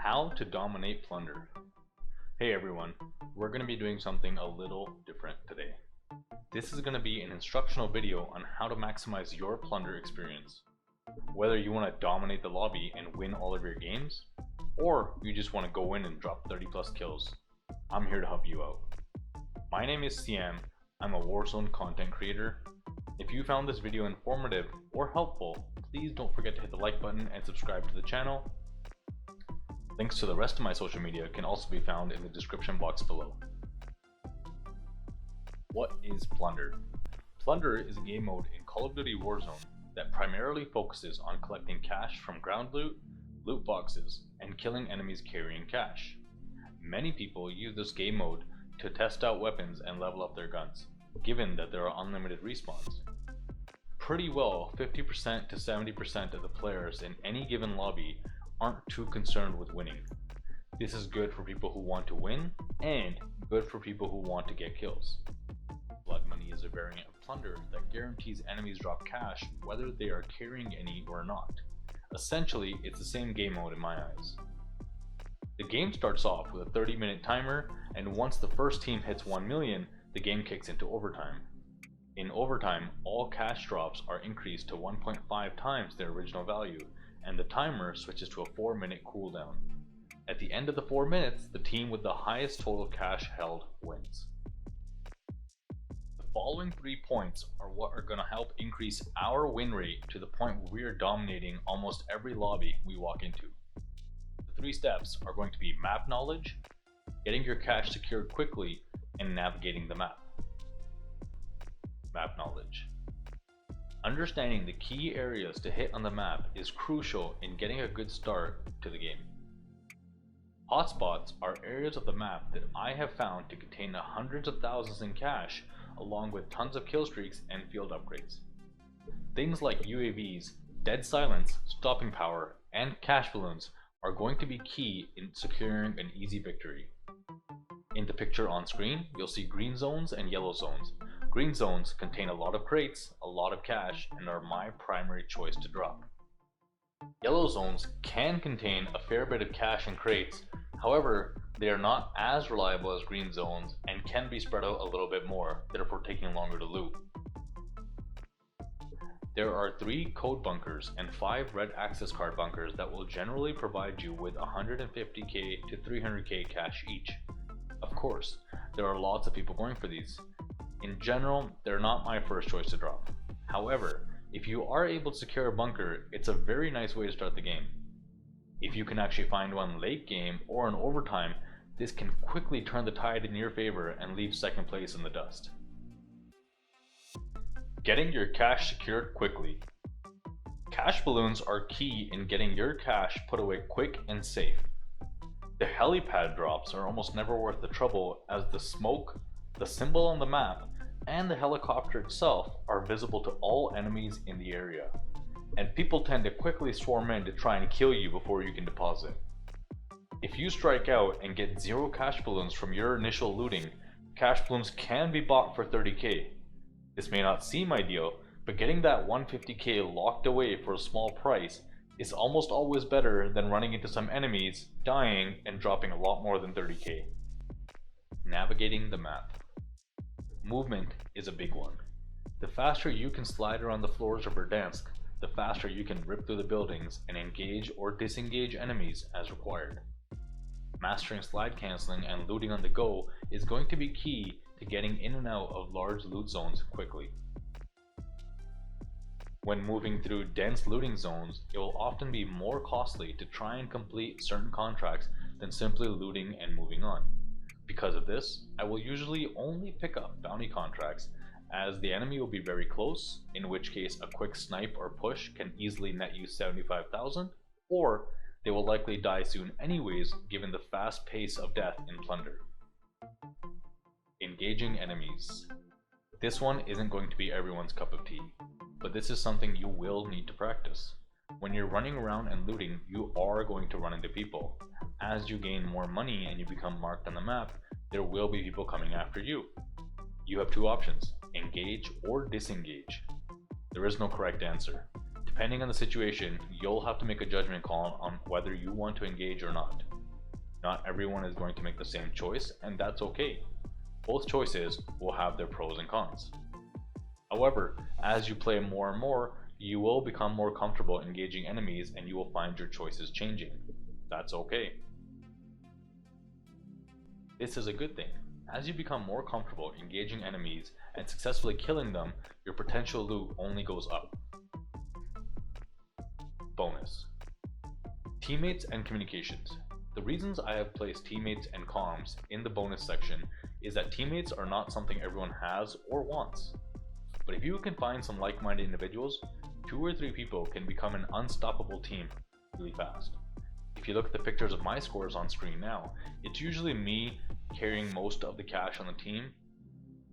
How to dominate Plunder. Hey everyone, we're going to be doing something a little different today. This is going to be an instructional video on how to maximize your Plunder experience. Whether you want to dominate the lobby and win all of your games, or you just want to go in and drop 30 plus kills, I'm here to help you out. My name is CM, I'm a Warzone content creator. If you found this video informative or helpful, please don't forget to hit the like button and subscribe to the channel. Links to the rest of my social media can also be found in the description box below. What is Plunder? Plunder is a game mode in Call of Duty Warzone that primarily focuses on collecting cash from ground loot, loot boxes, and killing enemies carrying cash. Many people use this game mode to test out weapons and level up their guns, given that there are unlimited respawns. Pretty well 50% to 70% of the players in any given lobby aren't too concerned with winning. This is good for people who want to win and good for people who want to get kills. Blood money is a variant of Plunder that guarantees enemies drop cash whether they are carrying any or not. Essentially, it's the same game mode in my eyes. The game starts off with a 30-minute timer, and once the first team hits 1 million, the game kicks into overtime. In overtime, all cash drops are increased to 1.5 times their original value, and the timer switches to a 4-minute cooldown. At the end of the 4 minutes, the team with the highest total cash held wins. The following 3 points are what are going to help increase our win rate to the point where we are dominating almost every lobby we walk into. The 3 steps are going to be map knowledge, getting your cash secured quickly, and navigating the map. Map knowledge. Understanding the key areas to hit on the map is crucial in getting a good start to the game. Hotspots are areas of the map that I have found to contain hundreds of thousands in cash, along with tons of kill streaks and field upgrades. Things like UAVs, dead silence, stopping power, and cash balloons are going to be key in securing an easy victory. In the picture on screen, you'll see green zones and yellow zones. Green zones contain a lot of crates, a lot of cash, and are my primary choice to drop. Yellow zones can contain a fair bit of cash and crates, however, they are not as reliable as green zones and can be spread out a little bit more, therefore taking longer to loot. There are 3 code bunkers and 5 red access card bunkers that will generally provide you with 150k to 300k cash each. Of course, there are lots of people going for these. In general, they're not my first choice to drop. However, if you are able to secure a bunker, it's a very nice way to start the game. If you can actually find one late game or in overtime, this can quickly turn the tide in your favor and leave second place in the dust. Getting your cash secured quickly. Cash balloons are key in getting your cash put away quick and safe. The helipad drops are almost never worth the trouble, as the smoke, the symbol on the map, and the helicopter itself are visible to all enemies in the area, and people tend to quickly swarm in to try and kill you before you can deposit. If you strike out and get 0 cash balloons from your initial looting, cash balloons can be bought for 30k. This may not seem ideal, but getting that 150k locked away for a small price is almost always better than running into some enemies, dying, and dropping a lot more than 30k. Navigating the map. Movement is a big one. The faster you can slide around the floors of Verdansk, the faster you can rip through the buildings and engage or disengage enemies as required. Mastering slide cancelling and looting on the go is going to be key to getting in and out of large loot zones quickly. When moving through dense looting zones, it will often be more costly to try and complete certain contracts than simply looting and moving on. Because of this, I will usually only pick up bounty contracts, as the enemy will be very close, in which case a quick snipe or push can easily net you 75,000, or they will likely die soon anyways given the fast pace of death in Plunder. Engaging enemies. This one isn't going to be everyone's cup of tea, but this is something you will need to practice. When you're running around and looting, you are going to run into people. As you gain more money and you become marked on the map, there will be people coming after you. You have 2 options, engage or disengage. There is no correct answer. Depending on the situation, you'll have to make a judgment call on whether you want to engage or not. Not everyone is going to make the same choice, and that's okay. Both choices will have their pros and cons. However, as you play more and more, you will become more comfortable engaging enemies and you will find your choices changing. That's okay. This is a good thing. As you become more comfortable engaging enemies and successfully killing them, your potential loot only goes up. Bonus. Teammates and communications. The reasons I have placed teammates and comms in the bonus section is that teammates are not something everyone has or wants. But if you can find some like-minded individuals, 2 or 3 people can become an unstoppable team really fast. If you look at the pictures of my scores on screen now, it's usually me carrying most of the cash on the team.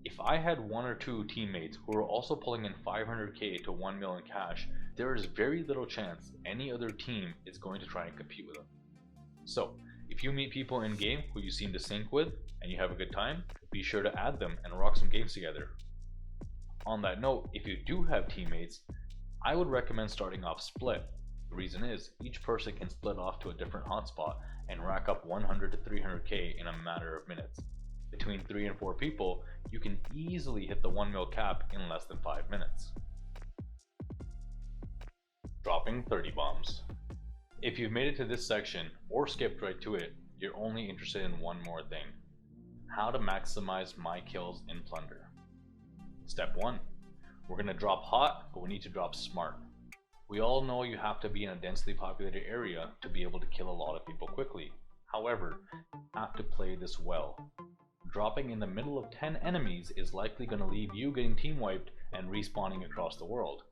If I had 1 or 2 teammates who are also pulling in 500k to 1 million cash, there is very little chance any other team is going to try and compete with them. So, if you meet people in game who you seem to sync with and you have a good time, be sure to add them and rock some games together. On that note, if you do have teammates, I would recommend starting off split. The reason is, each person can split off to a different hotspot and rack up 100 to 300k in a matter of minutes. Between 3 and 4 people, you can easily hit the 1 mil cap in less than 5 minutes. Dropping 30 bombs. If you've made it to this section or skipped right to it, you're only interested in one more thing: how to maximize my kills in Plunder. Step 1. We're going to drop hot, but we need to drop smart. We all know you have to be in a densely populated area to be able to kill a lot of people quickly. However, you have to play this well. Dropping in the middle of 10 enemies is likely going to leave you getting team wiped and respawning across the world.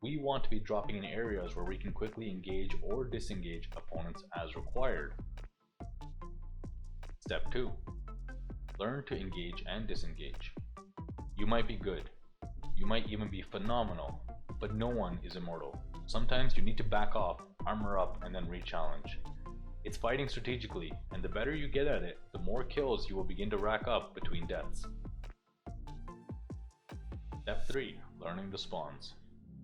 We want to be dropping in areas where we can quickly engage or disengage opponents as required. Step 2. Learn to engage and disengage. You might be good, you might even be phenomenal, but no one is immortal. Sometimes you need to back off, armor up, and then re-challenge. It's fighting strategically, and the better you get at it, the more kills you will begin to rack up between deaths. Step 3. Learning the spawns.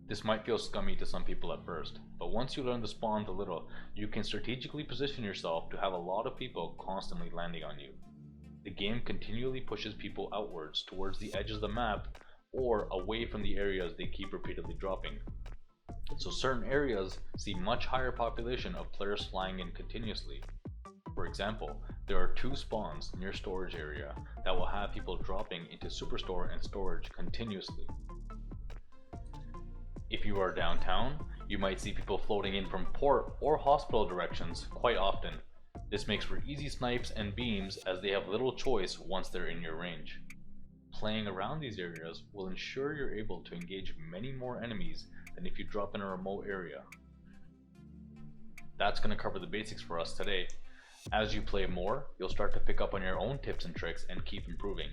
This might feel scummy to some people at first, but once you learn the spawns a little, you can strategically position yourself to have a lot of people constantly landing on you. The game continually pushes people outwards towards the edge of the map or away from the areas they keep repeatedly dropping. So certain areas see much higher population of players flying in continuously. For example, there are 2 spawns near storage area that will have people dropping into superstore and storage continuously. If you are downtown, you might see people floating in from port or hospital directions quite often. This makes for easy snipes and beams as they have little choice once they're in your range. Playing around these areas will ensure you're able to engage many more enemies than if you drop in a remote area. That's going to cover the basics for us today. As you play more, you'll start to pick up on your own tips and tricks and keep improving.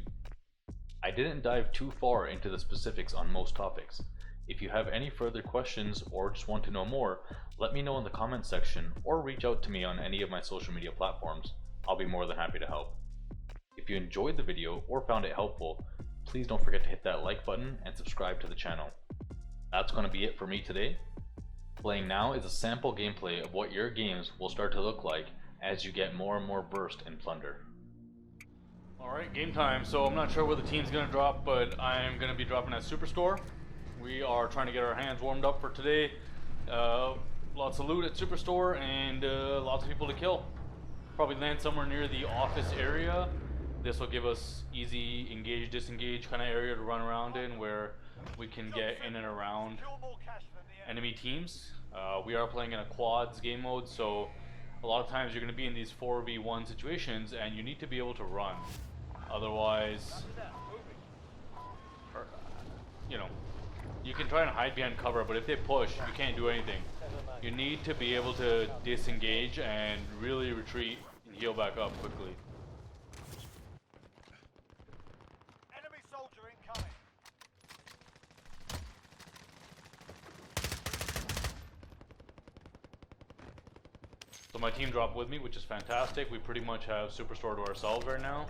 I didn't dive too far into the specifics on most topics. If you have any further questions or just want to know more, let me know in the comments section or reach out to me on any of my social media platforms. I'll be more than happy to help. If you enjoyed the video or found it helpful, please don't forget to hit that like button and subscribe to the channel. That's going to be it for me today. Playing now is a sample gameplay of what your games will start to look like as you get more and more versed in Plunder. Alright, game time. So I'm not sure where the team's going to drop, but I'm going to be dropping at Superstore. We are trying to get our hands warmed up for today. Lots of loot at Superstore and lots of people to kill. Probably land somewhere near the office area. This will give us easy engage, disengage kind of area to run around in where we can get in and around enemy teams. We are playing in a quads game mode, so a lot of times you're going to be in these 4v1 situations and you need to be able to run. Otherwise, you know, you can try and hide behind cover, but if they push, you can't do anything. You need to be able to disengage and really retreat and heal back up quickly. Enemy soldier incoming. So my team dropped with me, which is fantastic. We pretty much have Superstore to ourselves right now.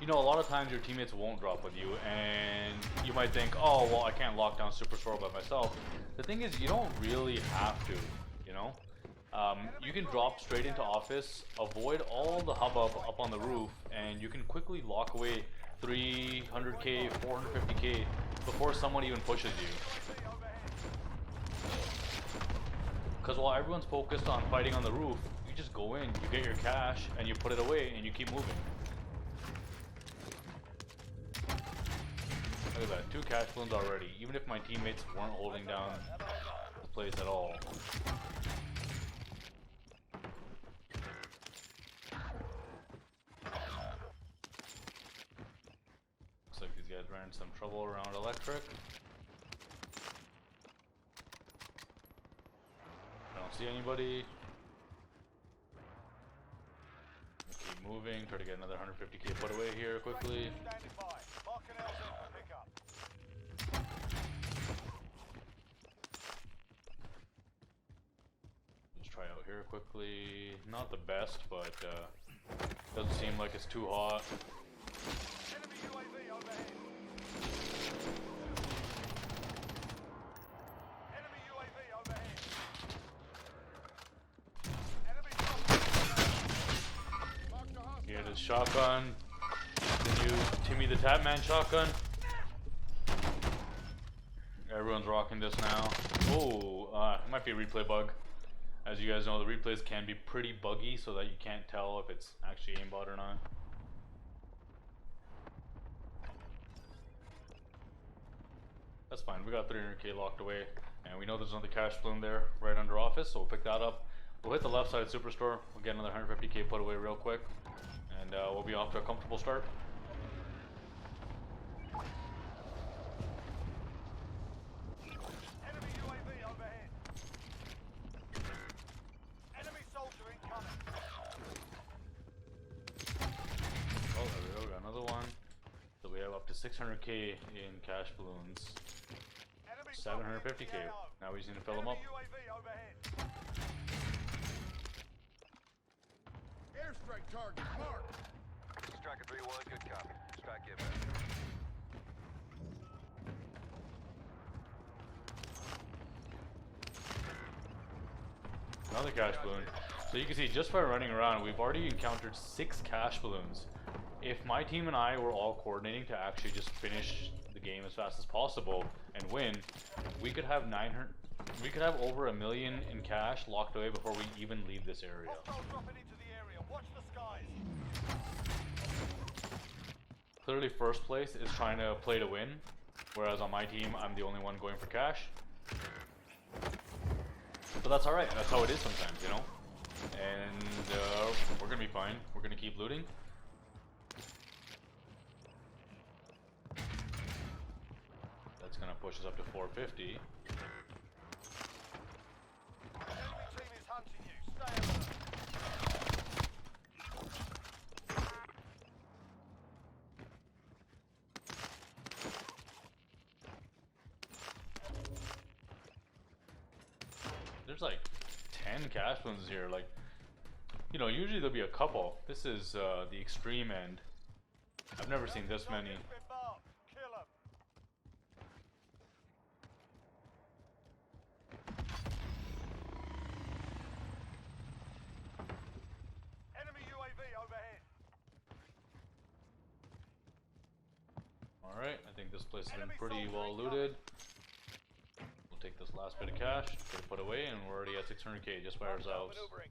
you know, a lot of times your teammates won't drop with you, and you might think, oh, well, I can't lock down Superstore by myself. The thing is, you don't really have to, you know? You can drop straight into office, avoid all the hubbub up on the roof, and you can quickly lock away 300k, 450k before someone even pushes you. Because while everyone's focused on fighting on the roof, you just go in, you get your cash, and you put it away, and you keep moving. Look at that, 2 cash balloons already, even if my teammates weren't holding down the place at all. Looks like these guys ran into some trouble around electric. I don't see anybody. Keep moving, try to get another 150k put away here quickly. Standing by. Marking L's in for pickup. Let's try out here quickly. Not the best, but doesn't seem like it's too hot. Enemy UAV overhead. Enemy UAV overhead. Enemy dropping. Here it is, shotgun. The new Timmy the Tapman shotgun. Everyone's rocking this now. Oh, it might be a replay bug. As you guys know, the replays can be pretty buggy, so that you can't tell if it's actually aimbot or not. That's fine, we got 300k locked away, and we know there's another cash balloon there right under office, so we'll pick that up. We'll hit the left side Superstore, we'll get another 150k put away real quick, and we'll be off to a comfortable start. Enemy UAV overhead. Enemy soldier incoming. Oh, there we go, we got another one. So we have up to 600k in cash balloons. Enemy 750k. Now we just need to fill them up. Enemy UAV overhead. Airstrike target marked. Striker 3-1, good copy. Strike inbound. Another cash balloon. So you can see just by running around, we've already encountered 6 cash balloons. If my team and I were all coordinating to actually just finish the game as fast as possible and win, we could have 900. We could have over $1 million in cash locked away before we even leave this area. Hostile dropping into the area. Watch the skies. Clearly, first place is trying to play to win, whereas on my team, I'm the only one going for cash. But that's alright, that's how it is sometimes, you know? And we're gonna be fine. We're gonna keep looting. That's gonna push us up to 450. Enemy team is hunting you. Stay alert. There's like 10 cash balloons here. Like, you know, usually there'll be a couple. This is the extreme end. I've never seen this many. Target's been marked. Kill 'em. Enemy UAV overhead. Alright, I think this place has been pretty well looted. We'll take this last bit of cash, get it put away, and we're already at 600k just by ourselves. Maneuvering.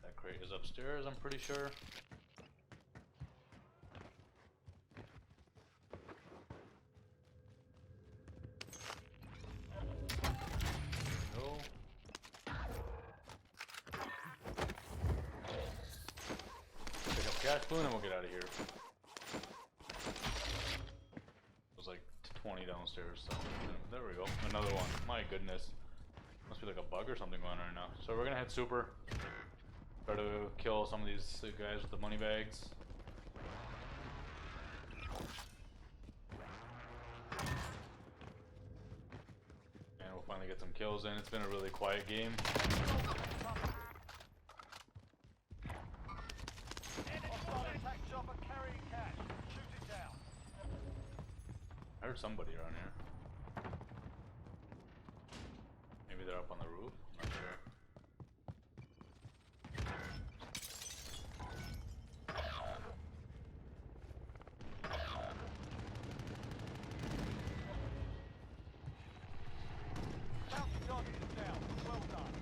That crate is upstairs, I'm pretty sure. Go. Pick up cash balloon and we'll get out of here. It was like 20 downstairs, so there we go. Another one. My goodness. Must be like a bug or something going on right now. So we're gonna head super. Try to kill some of these guys with the money bags. And we'll finally get some kills in. It's been a really quiet game. heard somebody around here. Maybe they're up on the roof? I'm not sure. Bounty target is down. Well done.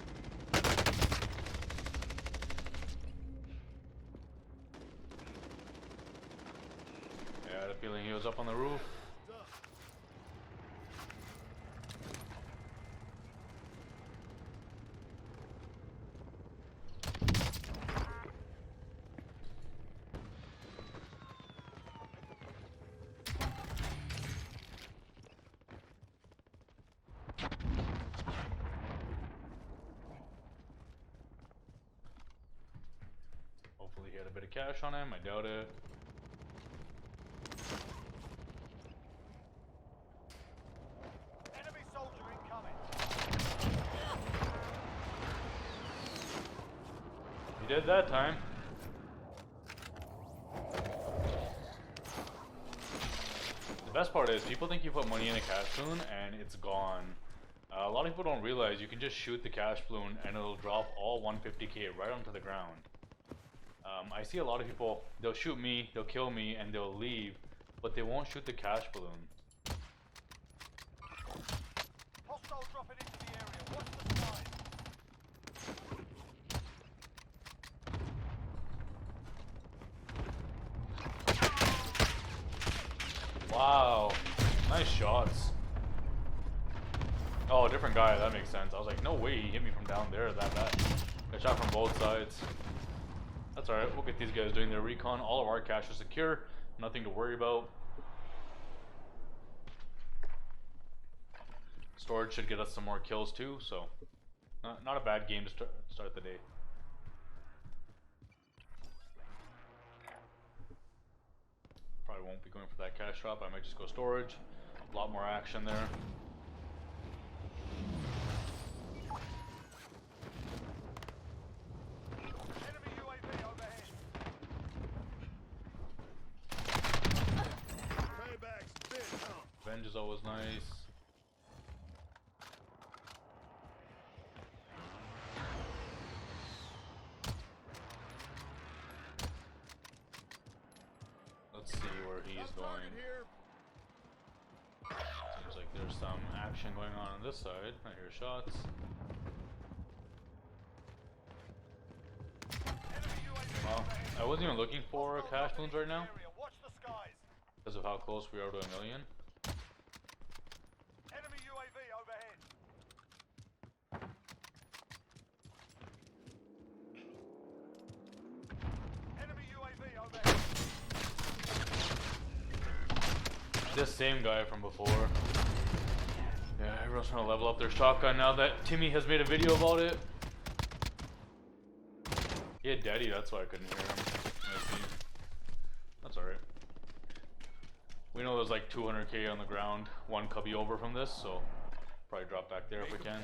Yeah, I had a feeling he was up on the roof. Hopefully he had a bit of cash on him, I doubt it. Enemy soldier incoming. He did that time. The best part is people think you put money in a cash balloon and it's gone. A lot of people don't realize you can just shoot the cash balloon and it'll drop all 150k right onto the ground. I see a lot of people, they'll shoot me, they'll kill me, and they'll leave, but they won't shoot the cash balloon. Hostile dropping into the area. Watch the skies. Wow, nice shots. Oh, a different guy, that makes sense. I was like, no way he hit me from down there that bad. Got shot from both sides. That's alright, we'll get these guys doing their recon. All of our cash is secure, nothing to worry about. Storage should get us some more kills too, so not a bad game to start the day. Probably won't be going for that cash drop, I might just go storage. A lot more action there. Enemy UAV overhead. Payback's big, huh? Revenge is always nice. Let's see where he's going. Seems like there's some action going on this side. I hear shots. Enemy UAV Well, I wasn't even looking for cash balloons right now area. Watch the skies. because of how close we are to a million. Enemy UAV overhead. Enemy UAV overhead. This same guy from before. Yeah, everyone's trying to level up their shotgun now that Timmy has made a video about it. He had daddy, that's why I couldn't hear him. I see. That's alright. We know there's like 200k on the ground, one cubby over from this, so probably drop back there if we can.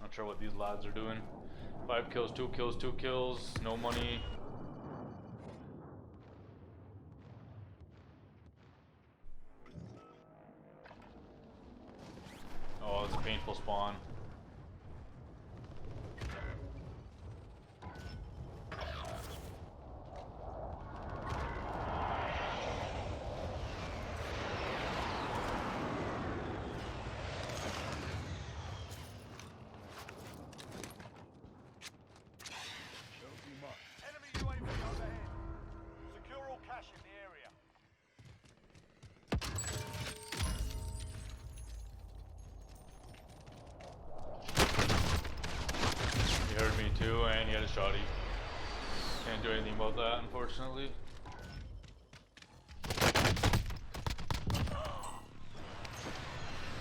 Not sure what these lads are doing. 5 kills, 2 kills, 2 kills, no money. Oh, it's a painful spawn. Enemy UAV overhead. Secure all cash in the area. He heard me too, and he had a shotty. Can't do anything about that, unfortunately.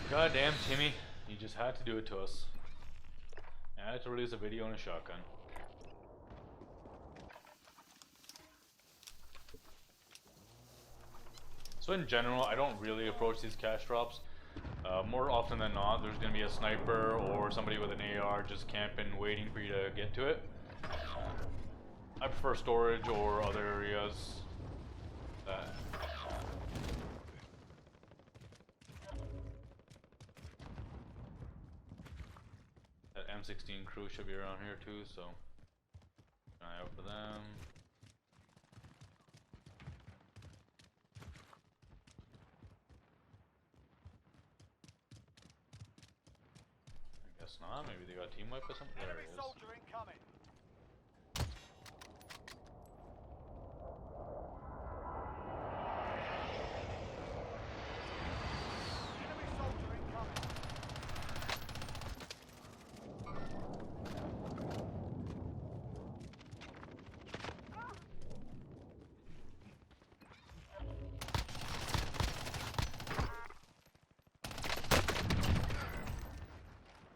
Goddamn, Timmy. You just had to do it to us. I had to release a video on a shotgun. So in general, I don't really approach these cash drops. More often than not, there's going to be a sniper or somebody with an AR just camping, waiting for you to get to it. I prefer storage or other areas that M16 crew should be around here too, so keep an eye out for them. I guess not. Maybe they got team wipe or something. There Enemy it is. soldier incoming. Enemy soldier incoming.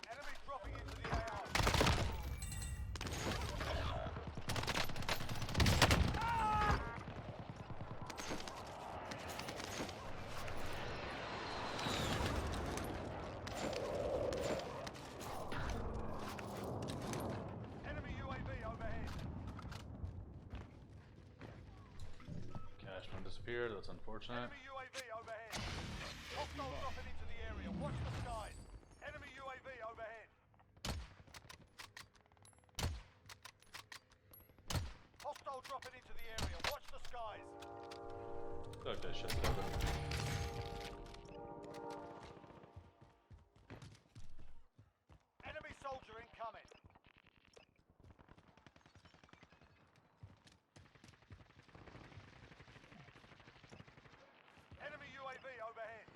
Enemy dropping into the AO. Enemy UAV overhead. Cash one disappeared. That's unfortunate. Enemy UAV overhead. Hostile dropping into the area. Watch the skies. Enemy UAV overhead. Hostile dropping into the area. Watch the skies. Fuck that shit together. Enemy soldier incoming. Enemy UAV overhead.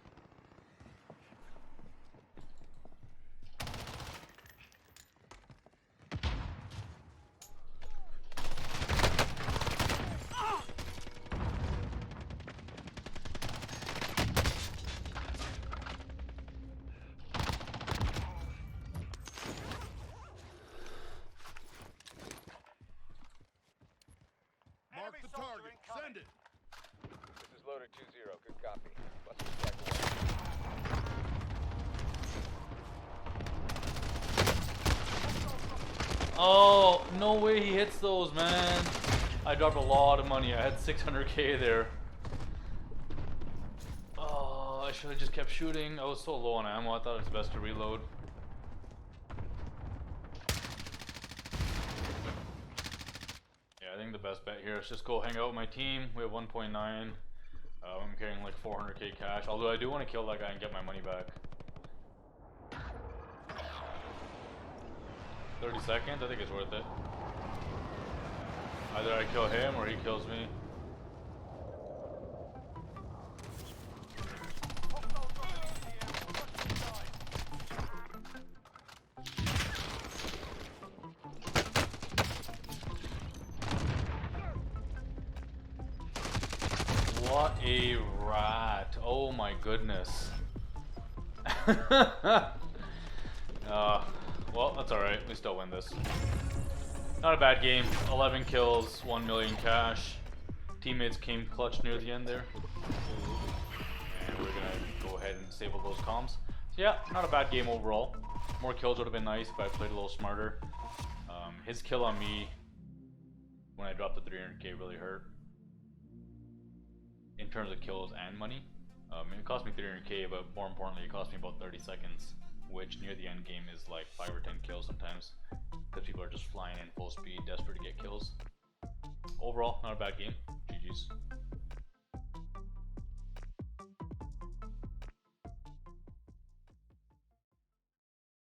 Mark Enemy the soldier target. incoming. Send it. This is loader 2-0. Good copy. Cluster strike away. Oh, no way he hits those, man. I dropped a lot of money. I had 600k there. Oh, I should have just kept shooting. I was so low on ammo. I thought it was best to reload. Yeah, I think the best bet here is just go hang out with my team. We have 1.9. I'm carrying like 400k cash. Although I do want to kill that guy and get my money back. 30 seconds, I think it's worth it. Either I kill him or he kills me. Hostile dropping into the area. Watch the skies. What a rat. Oh my goodness. Well, that's alright. We still win this. Not a bad game. 11 kills, 1 million cash. Teammates came clutch near the end there. And we're gonna go ahead and disable those comms. So yeah, not a bad game overall. More kills would have been nice if I played a little smarter. His kill on me when I dropped the 300k really hurt. In terms of kills and money. It cost me 300k, but more importantly, it cost me about 30 seconds, which near the end game is like 5 or 10 kills sometimes, because people are just flying in full speed, desperate to get kills. Overall, not a bad game. GG's.